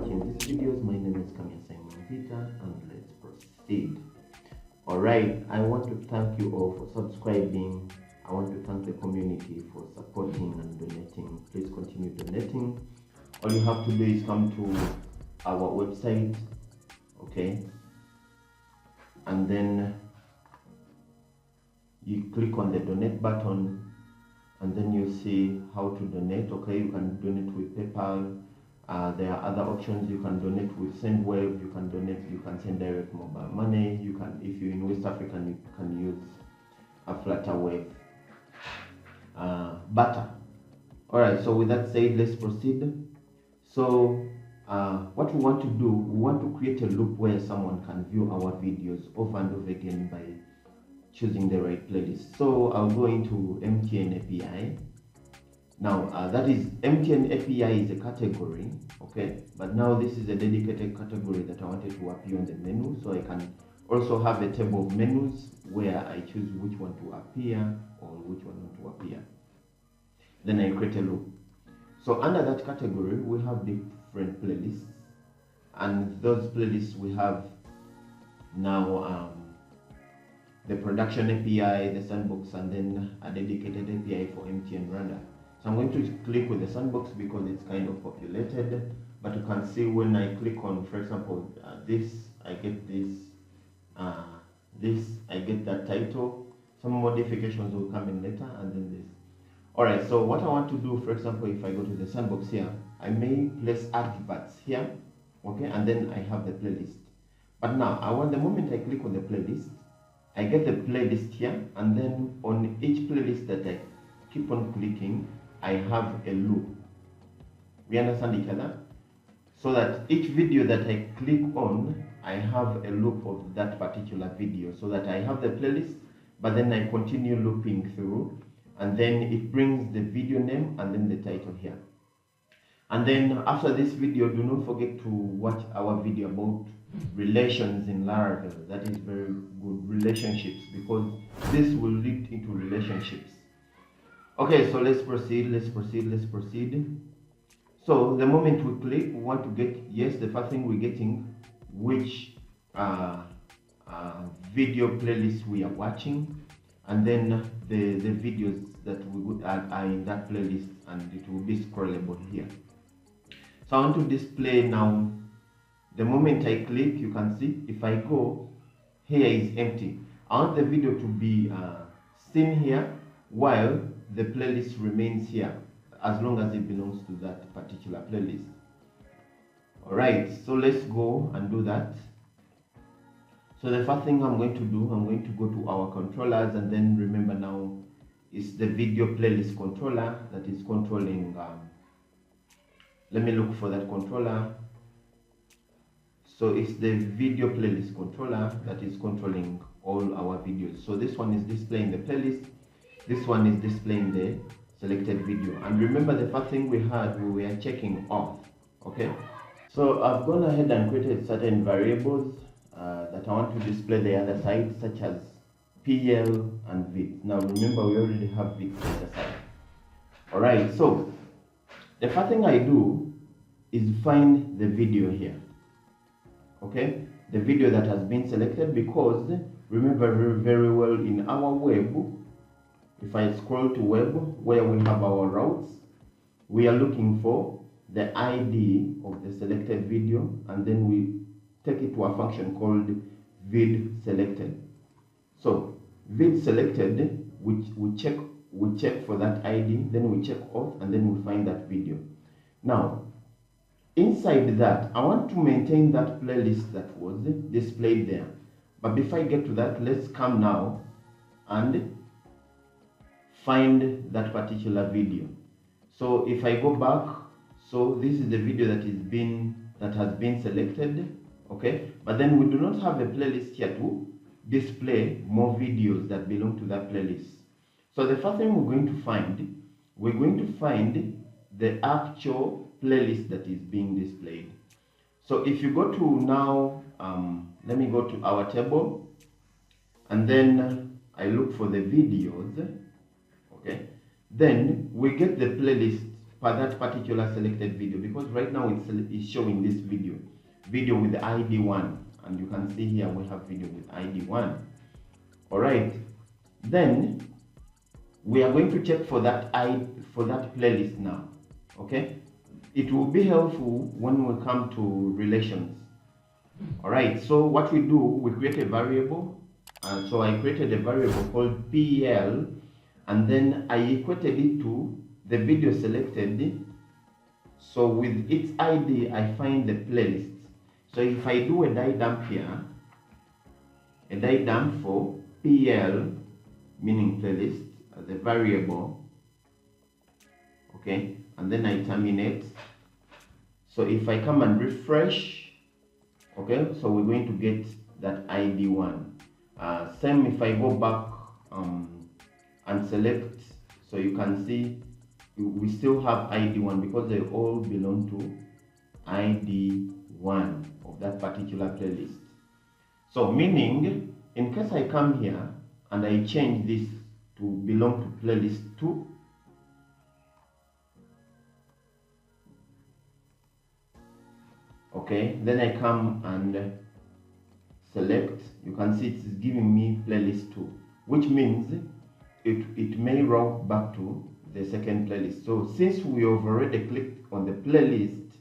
watching these videos. My name is Kamia Simon Peter, and let's proceed. Alright, I want to thank you all for subscribing. I want to thank the community for supporting and donating. Please continue donating. All you have to do is come to our website, okay, and then you click on the donate button, and then you see how to donate. Okay, you can donate with PayPal. There are other options. You can donate with SendWave. You can donate. You can send direct mobile money. You can, if you're in West Africa, you can use a Flutterwave butter. All right. So with that said, let's proceed. So what we want to do, we want to create a loop where someone can view our videos over and over again by choosing the right playlist. So I'll go into MTN API. Now that is MTN API is a category, okay, but now this is a dedicated category that I wanted to appear on the menu, so I can also have a table of menus where I choose which one to appear or which one not to appear. Then I create a loop. So under that category we have different playlists, and those playlists we have now the production API, the sandbox, and then a dedicated API for MTN Rwanda. So I'm going to click with the sandbox because it's kind of populated, but you can see when I click on, for example, this, I get this, I get that title. Some modifications will come in later, and then this. All right, so what I want to do, for example, if I go to the sandbox here, I may place adverts here, okay, and then I have the playlist. But now, the moment I click on the playlist, I get the playlist here, and then on each playlist that I keep on clicking, I have a loop. We understand each other? So that each video that I click on, I have a loop of that particular video, so that I have the playlist, but then I continue looping through, and then it brings the video name and then the title here. And then after this video, do not forget to watch our video about relations in Laravel. That is very good, relationships, because this will lead into relationships. Okay, so let's proceed. So the moment we click, we want to get, yes, the first thing we're getting, which video playlist we are watching, and then the videos that we would add are in that playlist, and it will be scrollable here. So I want to display now. The moment I click, you can see if I go, here is empty. I want the video to be seen here while the playlist remains here, as long as it belongs to that particular playlist. All right, so let's go and do that. So the first thing I'm going to do, I'm going to go to our controllers, and then remember now it's the video playlist controller that is controlling. Let me look for that controller. So it's the video playlist controller that is controlling all our videos. So this one is displaying the playlist. This one is displaying the selected video. And remember the first thing we had, we were checking off, okay? So I've gone ahead and created certain variables that I want to display the other side, such as PL and VIT. Now remember, we already have VIT on the other side. All right, so the first thing I do is find the video here, okay? The video that has been selected, because remember very well in our web, if I scroll to web where we have our routes, we are looking for the ID of the selected video, and then we take it to a function called vid selected. So vid selected, which we check for that ID, then we check off, and then we find that video. Now inside that, I want to maintain that playlist that was displayed there. But before I get to that, let's come now and find that particular video. So if I go back, so this is the video that has been selected, okay? But then we do not have a playlist here to display more videos that belong to that playlist. So the first thing we're going to find the actual playlist that is being displayed. So if you go to now, let me go to our table, and then I look for the videos, okay? Then we get the playlist that particular selected video, because right now it's showing this video with the ID 1, and you can see here we have video with ID 1. All right, then we are going to check for that playlist now. Okay, it will be helpful when we come to relations. All right, so what we do, we create a variable. So I created a variable called PL, and then I equated it to the video selected. So with its ID, I find the playlist. So if I do a die dump here, a die dump for PL, meaning playlist, as a variable, okay, and then I terminate. So if I come and refresh, okay, so we're going to get that ID 1. Same if I go back and select, so you can see we still have ID 1 because they all belong to ID 1 of that particular playlist. So meaning, in case I come here and I change this to belong to playlist 2, okay, then I come and select, you can see it's giving me playlist 2, which means it may route back to the second playlist. So since we have already clicked on the playlist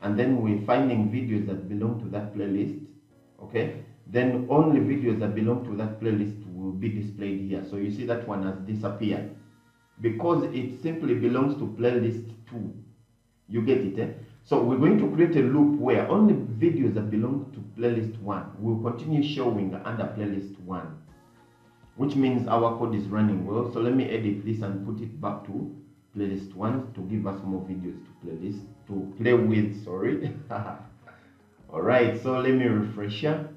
and then we're finding videos that belong to that playlist, okay, then only videos that belong to that playlist will be displayed here. So you see that one has disappeared because it simply belongs to playlist 2. You get it, eh? So we're going to create a loop where only videos that belong to playlist 1 will continue showing under playlist 1, which means our code is running well. So let me edit this and put it back to playlist 1 to give us more videos to play with, sorry. All right, so let me refresh here.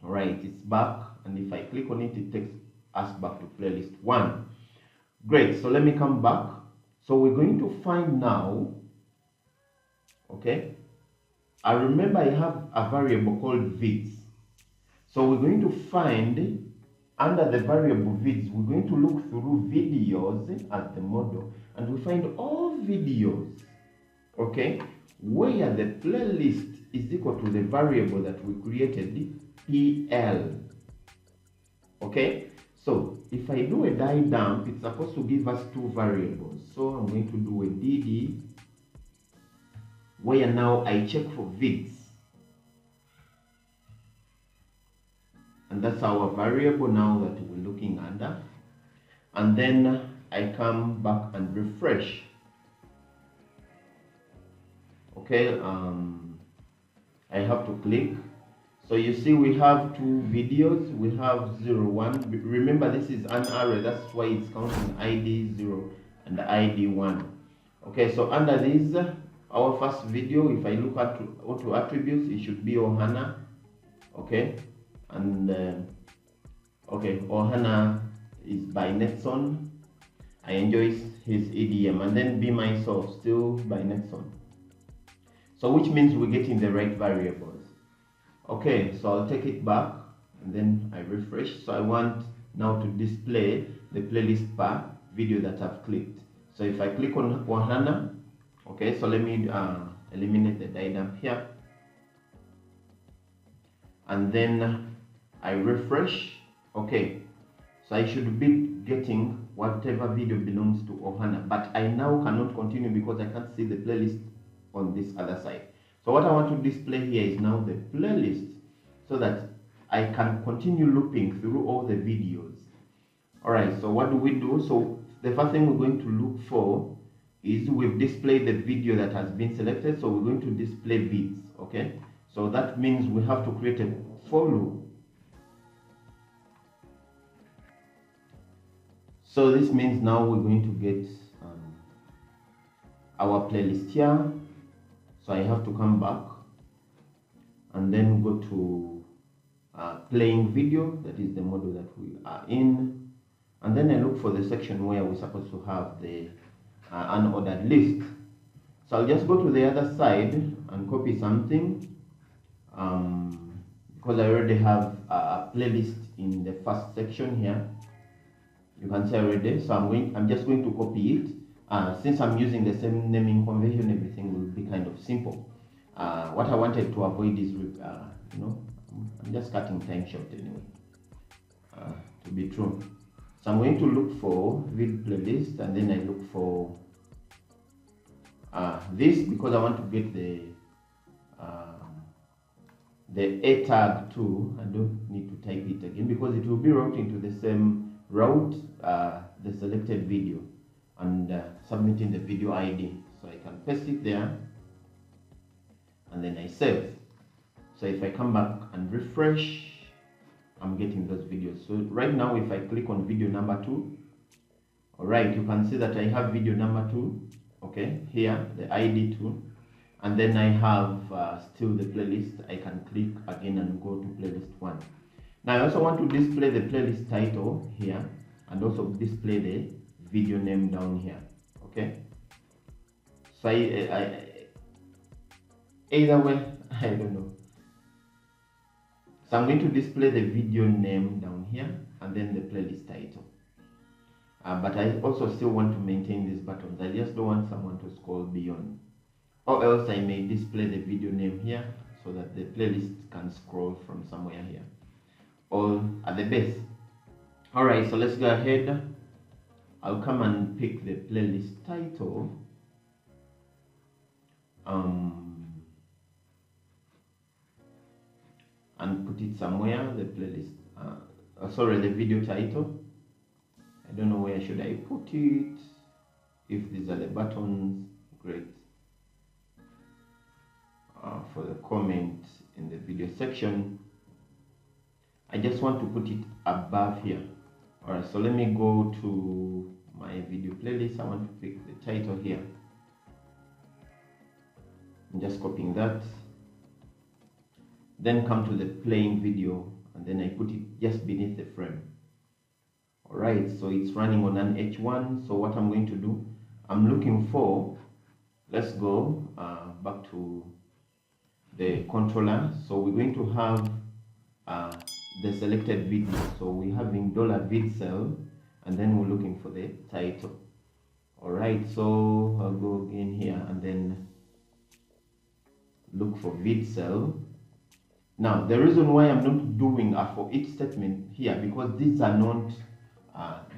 All right, it's back, and if I click on it, it takes us back to playlist 1. Great, so let me come back. So we're going to find now, okay, I remember I have a variable called vids. So we're going to find under the variable vids, we're going to look through videos as the model, and we find all videos, okay, where the playlist is equal to the variable that we created, PL. Okay, so if I do a die dump, it's supposed to give us 2 variables. So I'm going to do a DD, where now I check for vids, and that's our variable now that we're looking under. And then I come back and refresh. Okay, I have to click. So you see we have 2 videos. We have 0, 1. Remember, this is an array, that's why it's counting ID 0 and ID 1. Okay, so under this, our first video, if I look at auto attributes, it should be Ohana. Okay, and okay, Ohana is by Netson. I enjoy his EDM. And then Be Myself, still by Netson. So which means we're getting the right variables. Okay, so I'll take it back and then I refresh. So I want now to display the playlist bar video that I've clicked. So if I click on Ohana, okay, so let me eliminate the die dump here. And then I refresh. Okay, so I should be getting whatever video belongs to Ohana, but I now cannot continue because I can't see the playlist on this other side. So what I want to display here is now the playlist so that I can continue looping through all the videos. All right, so what do we do? So the first thing we're going to look for is we've displayed the video that has been selected, so we're going to display vids. Okay, so that means we have to create a for loop. So this means now we're going to get our playlist here. So I have to come back and then go to playing video, that is the model that we are in, and then I look for the section where we're supposed to have the unordered list. So I'll just go to the other side and copy something because I already have a playlist in the first section here. You can see already. So I'm just going to copy it. Since I'm using the same naming convention, everything will be kind of simple. What I wanted to avoid is, I'm just cutting time short anyway, to be true. So I'm going to look for vid playlist, and then I look for this, because I want to get the A tag too. I don't need to type it again because it will be routing to the same route, the selected video, and submitting the video ID. So I can paste it there, and then I save. So if I come back and refresh, I'm getting those videos. So right now, if I click on video number 2, all right, you can see that I have video number 2, okay, here, the ID 2, and then I have still the playlist. I can click again and go to playlist 1. Now I also want to display the playlist title here, and also display the video name down here, okay. So I either way, I don't know. So I'm going to display the video name down here, and then the playlist title. But I also still want to maintain these buttons. I just don't want someone to scroll beyond. Or else I may display the video name here, so that the playlist can scroll from somewhere here, all at the base. Alright, so let's go ahead. I'll come and pick the playlist title. And put it somewhere, the playlist, sorry, the video title. I don't know where should I put it. If these are the buttons, great. For the comment in the video section, I just want to put it above here. Alright, so let me go to my video playlist. I want to pick the title here. I'm just copying that. Then come to the playing video, and then I put it just beneath the frame. Alright, so it's running on an H1. So what I'm going to do, I'm looking for, let's go back to the controller. So we're going to have the selected video. So we're having $VidCell, and then we're looking for the title. Alright, so I'll go again here and then look for VidCell. Now, the reason why I'm not doing a for each statement here, because these are not,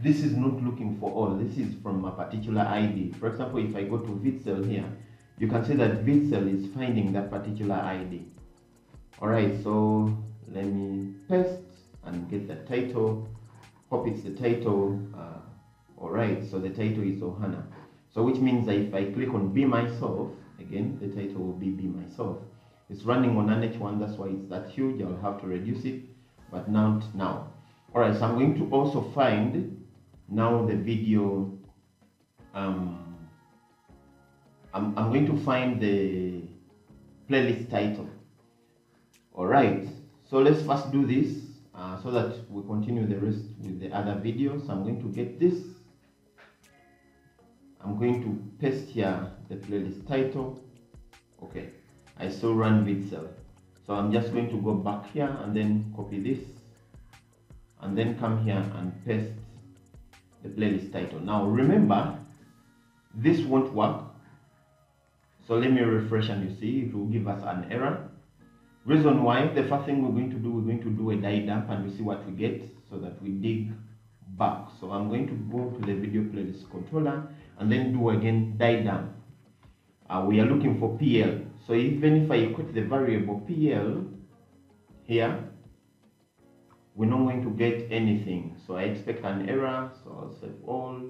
this is not looking for all. This is from a particular ID. For example, if I go to VidCell here, you can see that VidCell is finding that particular ID. Alright, so let me paste and get the title. Hope it's the title. Alright, so the title is Ohana. So which means that if I click on Be Myself, again, the title will be Be Myself. It's running on an H1, that's why it's that huge. I'll have to reduce it, but not now. Alright, so I'm going to also find now the video. I'm going to find the playlist title. Alright, so let's first do this so that we continue the rest with the other videos. So I'm going to get this. I'm going to paste here the playlist title. Okay. I still run VidCell. So I'm just going to go back here and then copy this, and then come here and paste the playlist title. Now remember, this won't work. So let me refresh, and you see it will give us an error. Reason why, the first thing we're going to do a die dump, and we see what we get, so that we dig back. So I'm going to go to the video playlist controller and then do again die dump. We are looking for PL. So even if I equate the variable PL here, we're not going to get anything. So I expect an error. So I'll save all.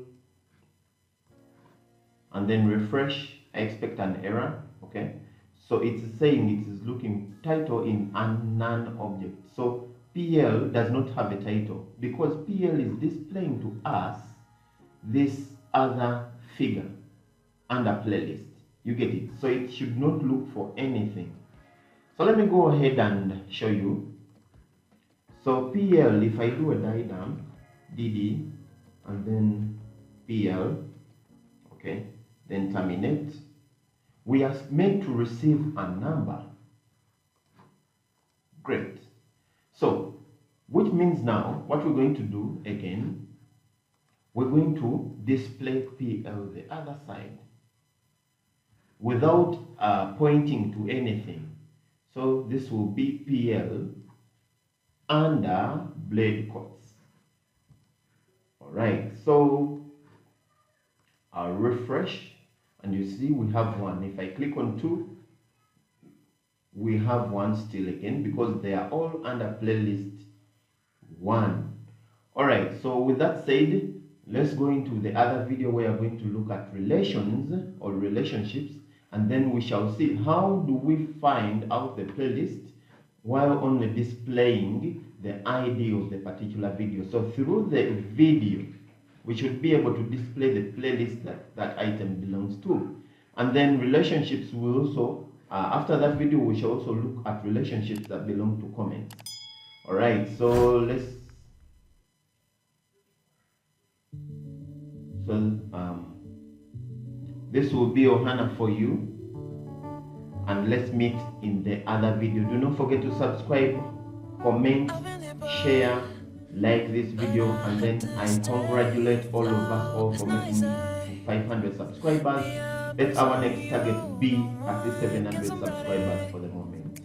And then refresh. I expect an error. Okay. So it's saying it is looking title in a none object. So PL does not have a title, because PL is displaying to us this other figure under playlist. You get it? So it should not look for anything. So let me go ahead and show you. So PL, if I do a die dump, DD, and then PL, okay, then terminate, we are meant to receive a number. Great. So, which means now, what we're going to do again, we're going to display PL the other side without pointing to anything. So this will be PL under blade quotes. All right, so I'll refresh and you see we have one. If I click on 2, we have one still again because they are all under playlist 1. All right, so with that said, let's go into the other video where we are going to look at relations or relationships, and then we shall see how do we find out the playlist while only displaying the ID of the particular video. So through the video, we should be able to display the playlist that item belongs to. And then relationships will also, after that video, we shall also look at relationships that belong to comments. All right, so this will be Ohana for you, and let's meet in the other video. Do not forget to subscribe, comment, share, like this video, and then I congratulate all of us all for making it to 500 subscribers. Let our next target be at least 700 subscribers for the moment.